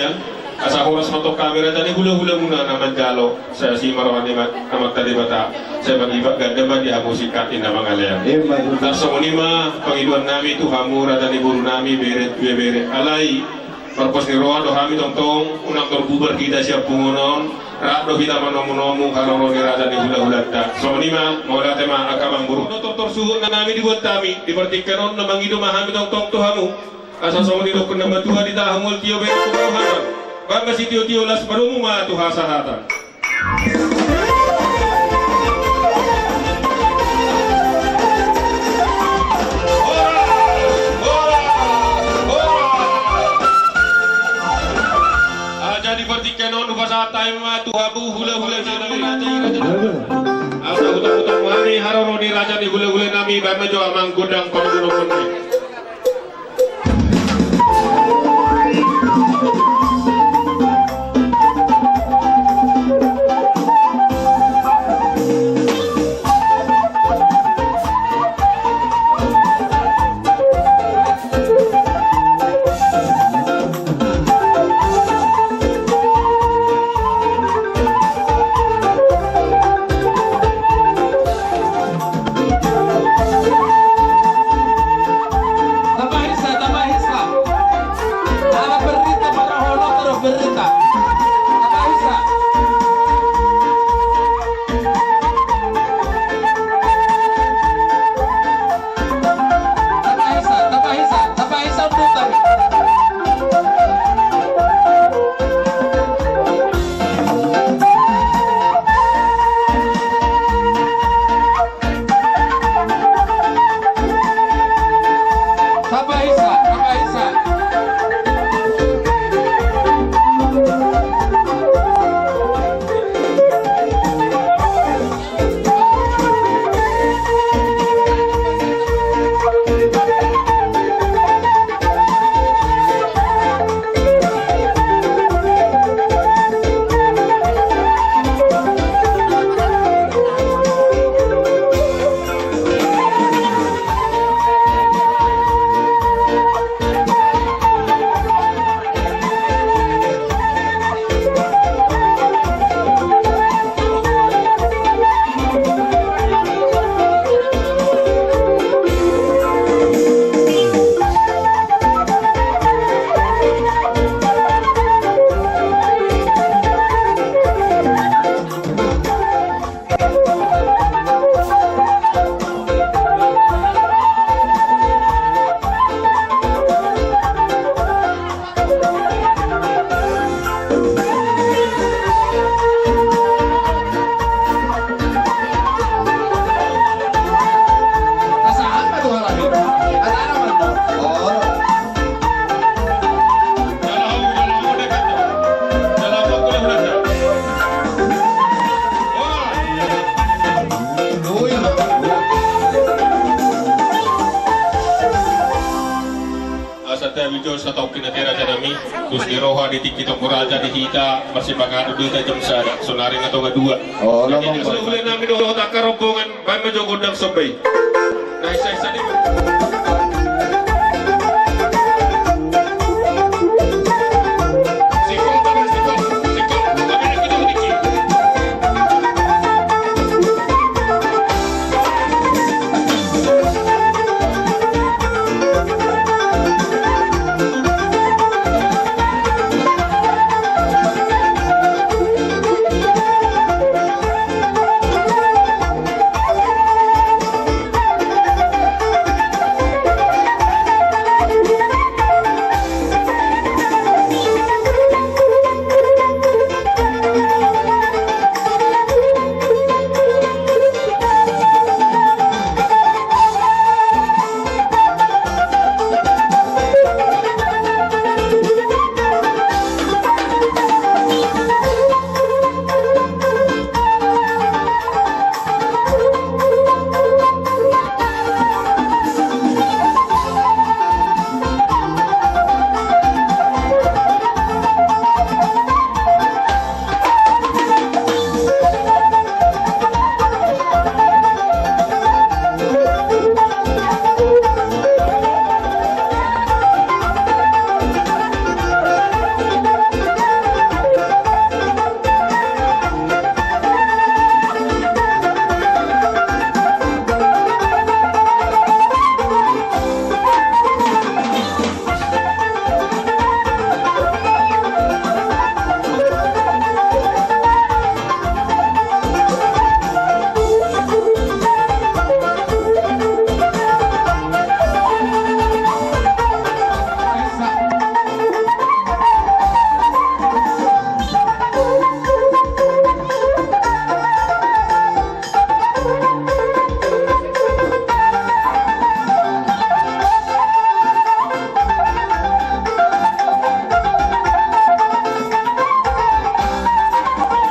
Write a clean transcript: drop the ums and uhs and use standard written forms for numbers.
ya. Asa oras matok kamera tadi hula-hula muna naman jalo sa si Marwan ni namak tadi bata sa mag-ibag ganda man di musikat ina mga layan. Tarso mo ni ma Panginoon nami tu hamura tadi buru nami beret alay parpos ni Roa do hami tongtong unang torbubar kita siap pungonon rado kita manomu-nomu kalau ni raja di hula-hula ta. So ni ma mawala tema akamang buru tor suhu na nami dibuat kami dipertikanon na mangido mahami tongtong tu hamu asa so ni dokun na matuha di tahamul tiyo beret kumuhaman. Bangga si tio-tio las parumuma tu hasahatan. Aja dipertikan on bahasa taima tu habu hula-hula nami raja. Asa utang-utang mami harono di raja di hula-hula nami bama jo amang godang panggunungan ni. sa tao kinatira dyan nami terus di roha di tikitong muraja di hita masih pangado dito jam sada so nari nga to nga dua jadi nasa uli namin doon takarombongan bay majogodang sabay na isa-isa